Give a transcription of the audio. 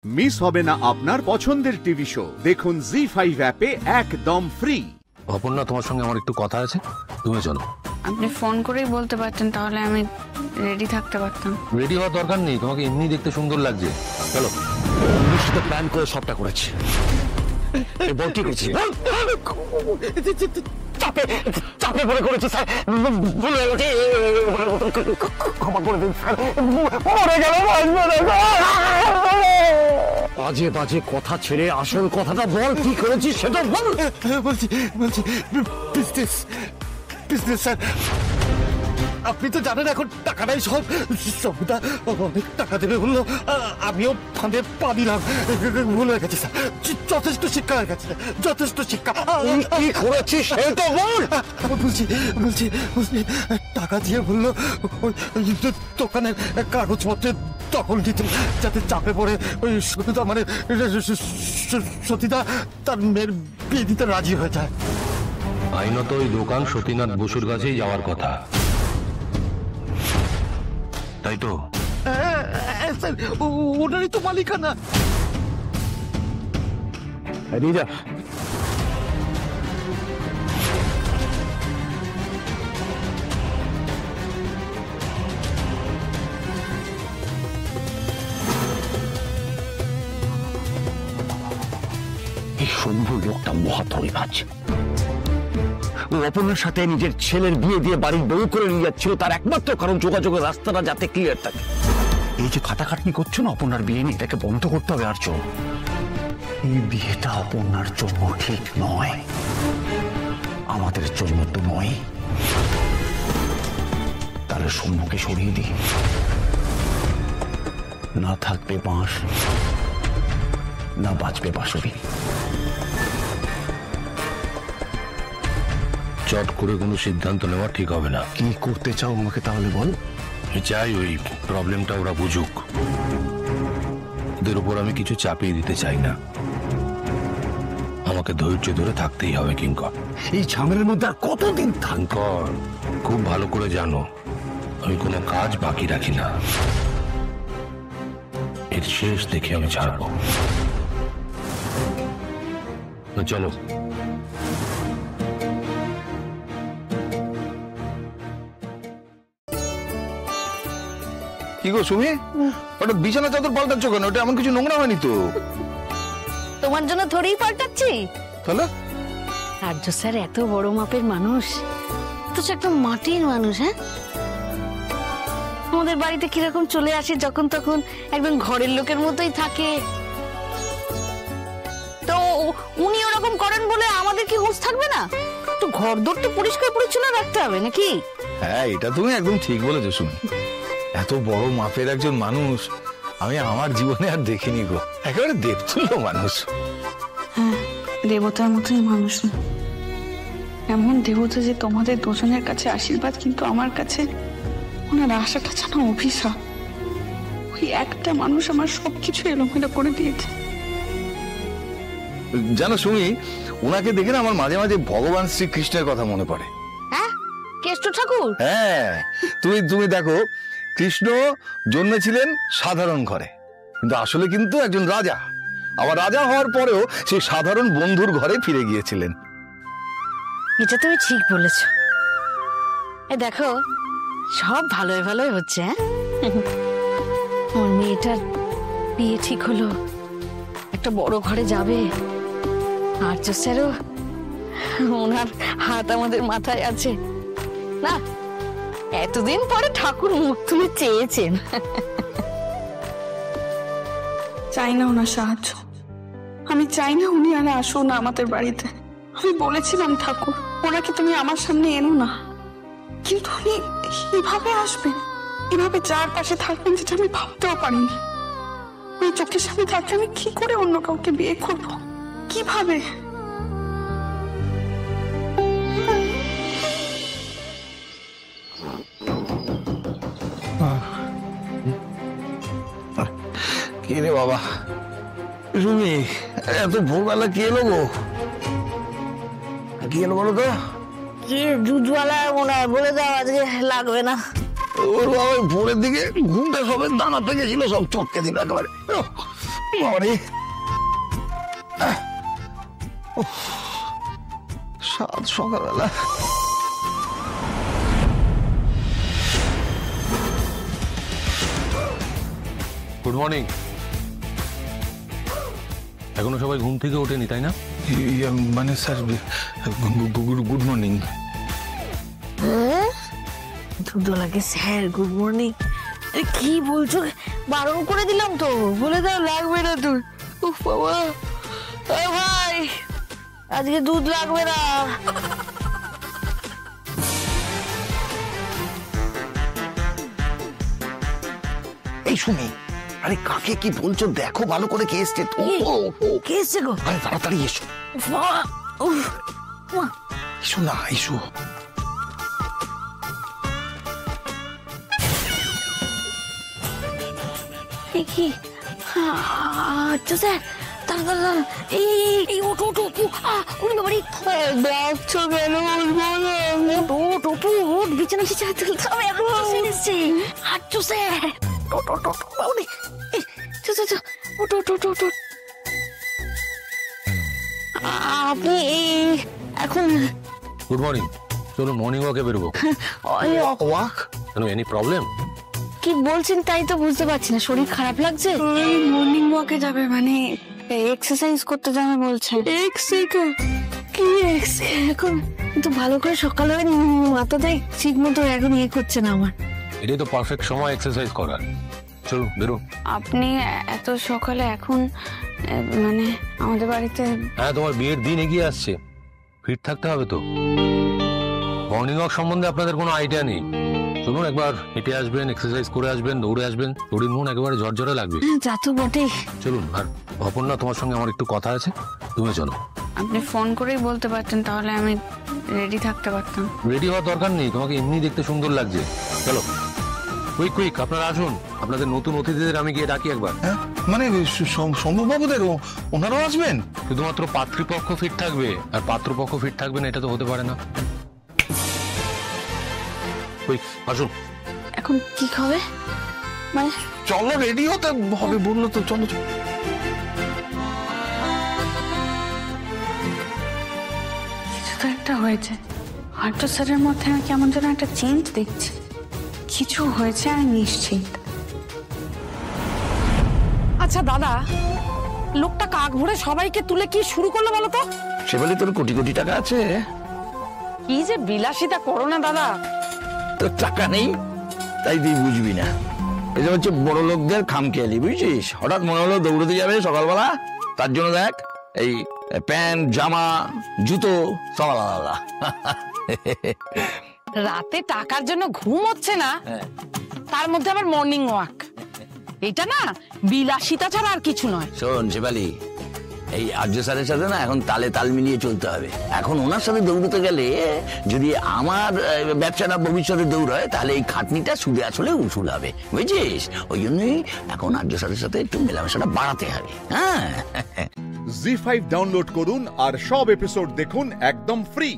Miss হবে না আপনার পছন্দের টিভি শো। দেখুন জি5 অ্যাপে একদম ফ্রি। অপর্ণা, তোমার সঙ্গে আমার একটু কথা আছে, তুমি চলো। আপনি ফোন করেই বলতে পারতেন, তাহলে আমি রেডি থাকতে পারতাম। রেডি হওয়ার দরকার নেই, তোমাকে এমনি দেখতে সুন্দর লাগছে। চলো। নিশ্চিত প্ল্যান করে সবটা করেছি। বল কি করছি? চাপে পড়ে করেছি স্যার, ভুল হয়ে গেছে, ক্ষমা করে দিন স্যার, মরে গেল। বাজে বাজে কথা ছেড়ে আসল কথাটা বল, কি করেছিস সেটা বল। বলছি বিজনেস স্যার। আপনি তো জানেন এখন টাকা নাই সব। সমুদা অনেক টাকা দেবে বললো, আমিও ফাঁদে পা দিলাম। ভুল হয়ে গেছে স্যার, যথেষ্ট শিক্ষা হয়ে গেছে, যথেষ্ট শিক্ষা। কি করেছিস সেটা বল। বলছি টাকা দিয়ে বললো দোকানের কাগজপত্রে দখল দিতে, যাতে চাপে পড়ে ওই সতীদা মানে সতীদা তার মেয়ের বিয়ে দিতে রাজি হয়ে যায়। আইনত ওই দোকান সতীনাথ বসুর কাছেই যাওয়ার কথা, তাই তো? স্যার ওনারই তো মালিকানা। রিজা, এই শম্ভু লোকটা মহাধরিবাজ। অপর্ণার সাথে নিজের ছেলের বিয়ে দিয়ে বাড়ির বউ করে নিয়ে যাচ্ছিল, তার একমাত্র কারণ যোগাযোগের রাস্তাটা যাতে ক্লিয়ার থাকে। এই যে খাটাখাটনি করছো না অপর্ণার বিয়ে নিয়ে, এটাকে বন্ধ করতে হবে। আর চল, এই বিয়েটা অপর্ণার জন্য ঠিক নয়, আমাদের জন্য তো নয়। তাহলে শম্ভুকে সরিয়ে দিই, না থাকবে বাঁশ, না বাঁচবে বাঁশরি। চট করে কোনো সিদ্ধান্ত নেওয়া ঠিক হবে না। কি করতে চাও আমাকে তাহলে বল। আমি চাই ওই প্রবলেমটা ওরা বুঝুক, ওদের উপর আমি কিছু চাপিয়ে দিতে চাই না। আমাকে ধৈর্য ধরে থাকতেই হবে কিঙ্কর। এই ঝামেলার মধ্যে আর কতদিন কিঙ্কর, খুব ভালো করে জানো আমি কোনো কাজ বাকি রাখি না। এর শেষ দেখে আমি ছাড়বো। চলো। কি গো সুমি, ওটা বিছানা চাদর পাল্টাচ্ছ কেন? ওটা এমন কিছু নোংরা হয়নি তো। তোমার জন্য থোড়েই পাল্টাচ্ছি। তাহলে আর্য স্যার এত বড় মাপের মানুষ, তো একটা মাটির মানুষ। হ্যাঁ, আমাদের বাড়িতে কিরকম চলে আসে যখন তখন, একদম ঘরের লোকের মতোই থাকে। তো উনি ওরকম করেন বলে আমাদের কি হুঁশ থাকবে না? একটু ঘর দর তো পরিষ্কার পরিচ্ছন্ন রাখতে হবে নাকি? হ্যাঁ, এটা তুমি একদম ঠিক বলেছো সুমি। এত বড় মাপের একজন মানুষ আমি আমার জীবনে আর দেখিনি গো। একেবারে দেবতুল্য মানুষ। হ্যাঁ, দেবতার মতোই মানুষ। এমন দেবতা যে তোমাদের দুজনের কাছে আশীর্বাদ, কিন্তু আমার কাছে ওনার আশাটা যেন অভিশাপ। ওই একটা মানুষ আমার সবকিছু এলোমেলো করে দিয়েছে। জানো সুমি, ওনাকে দেখে না আমার মাঝে মাঝে ভগবান শ্রীকৃষ্ণের কথা মনে পড়ে। হ্যাঁ, কেষ্ট ঠাকুর। হ্যাঁ, তুমি দেখো, কৃষ্ণ জন্মেছিলেন সাধারণ ঘরে, কিন্তু আসলে কিন্তু একজন রাজা। আবার রাজা হওয়ার পরেও সেই সাধারণ বন্ধুর ঘরে ফিরে গিয়েছিলেন। এটা তুমি ঠিক বলেছ। দেখো, সব ভালোই ভালোই হচ্ছে। আমার মেয়েটার বিয়ে ঠিক হলো, একটা বড় ঘরে যাবে। আর্য স্যারও, ওনার হাত আমাদের মাথায় আছে না। এতদিন পরে ঠাকুর মুখ তুলে চেয়েছেন। চাই না ওনার সাহায্য, আমি চাই না উনি আর আসুন না আমাদের বাড়িতে। আমি বলেছিলাম ঠাকুর, ওনাকে তুমি আমার সামনে এনো না, কিন্তু উনি এভাবে আসবেন, এভাবে যার পাশে থাকবেন, যেটা আমি ভাবতেও পারিনি। ওই চোখের সামনে থাকলে আমি কি করে অন্য কাউকে বিয়ে করবো, কিভাবে? কে রে বাবা? সুমি, এত ভোরবেলা কে এলো গো? কি এলো বলো তো? কি দুধওয়ালা মনে হয়, বলে দাও আজকে লাগবে না। ওর বাবা ভোরের দিকে ঘুমটা সবে দানা পেকে ছিল, সব চটকে দিল একেবারে। বাবারে, সাত সকালবেলা। Good morning. এখনো সবাই ঘুম থেকে ওঠেনি তাই না? মানে স্যার, গুড মর্নিং। দুটো লাগে স্যার, গুড মর্নিং। কি বলছো? বারণ করে দিলাম তো, বলে দাও লাগবে না তোর। উফ বাবা, এ ভাই আজকে দুধ লাগবে না। এই শুনি, আরে কাকে কি বলছো দেখো ভালো করে, কে এসছে? কে এসছে গো? আরে তাড়াতাড়ি এসো। উফ বাবা, উফ, মা। এসো না, এসো। এ কি? আচ্ছা স্যার, তাড়াতাড়ি এই ওঠো ওঠো। উনি বাবারি ডাকছো কেন? ওঠ ওঠো, ওঠ, বিছানা টিছানা তুলতে হবে। এখন স্যার এসছে। হাঁটছো স্যার, ওঠ ওঠ ওঠ, বাবারি ওঠ ওঠ ওঠ ওঠ। আপনি এখন গুড মর্নিং। চলুন মর্নিং ওয়াকে বেরোবো। ওয়াক? কেন, এনি প্রবলেম? কি বলছেন তাই তো বুঝতে পারছি না, শরীর খারাপ লাগছে। মর্নিং ওয়াকে যাবে মানে এক্সারসাইজ করতে যাবে বলছে। কি এখন কিন্তু ভালো করে সকালে মাথাটাই ঠিক মতো এখন করছে না আমার। এটাই তো পারফেক্ট সময় এক্সারসাইজ করার। চলুন বেরো। আপনি এত সকালে এখন মানে আমাদের বাড়িতে? হ্যাঁ, তোমার বিয়ের দিন এগিয়ে আসছে, ফিট থাকতে হবে তো। মর্নিং ওয়াক সম্বন্ধে আপনাদের কোনো আইডিয়া নেই। চলুন একবার হেঁটে আসবেন, এক্সারসাইজ করে আসবেন, দৌড়ে আসবেন, শরীর মন একেবারে ঝরঝরে লাগবে। যা তো বটেই। চলুন। আর অপর্ণা, তোমার সঙ্গে আমার একটু কথা আছে, তুমি চলো। আপনি ফোন করেই বলতে পারতেন, তাহলে আমি রেডি থাকতে পারতাম। রেডি হওয়ার দরকার নেই, তোমাকে এমনি দেখতে সুন্দর লাগছে। চলো কুইক কুইক, আপনারা আসুন। আপনাদের নতুন অতিথিদের আমি গিয়ে ডাকি একবার। মানে শম্ভুবাবুদের, ওনারাও আসবেন? শুধুমাত্র পাত্রীপক্ষ ফিট থাকবে, আর পাত্রপক্ষ ফিট থাকবে না, এটা তো হতে পারে না। কুইক আসুন। এখন কি খাবে? মানে চলো, রেডি হতে হবে বললো তো, চলো চলো। কিছু তো একটা হয়েছে। হয়তো স্যারের মধ্যে আমি কেমন যেন একটা চেঞ্জ দেখছি। কিছু হয়েছে আমি নিশ্চিত। আচ্ছা দাদা, লোকটা কাক ভরে সবাইকে তুলে কি শুরু করলো বলো তো? সে বলে তোর কোটি কোটি টাকা আছে। কি যে বিলাসিতা করো না দাদা। তোর টাকা নেই তাই তুই বুঝবি না। এটা হচ্ছে বড় লোকদের খামখেয়ালি, বুঝছিস? হঠাৎ মনে হলো দৌড়তে যাবে সকালবেলা, তার জন্য দেখ এই প্যান্ট, জামা, জুতো সব আলাদা আলাদা। রাতে টাকার জন্য ঘুম হচ্ছে না, তার মধ্যে আবার মর্নিং ওয়াক। এটা না বিলাসিতা ছাড়া আর কিছু নয়। শোন শেফালি, এই আর্য স্যারের সাথে না এখন তালে তাল মিলিয়ে চলতে হবে। এখন ওনার সাথে দৌড়তে গেলে যদি আমার ব্যবসাটা ভবিষ্যতে দৌড় হয়, তাহলে এই খাটনিটা সুদে আসলে উসুল হবে, বুঝছিস? ওই জন্যই এখন আর্য স্যারের সাথে একটু মেলামেশাটা বাড়াতে হবে। হ্যাঁ, জি5 ডাউনলোড করুন আর সব এপিসোড দেখুন একদম ফ্রি।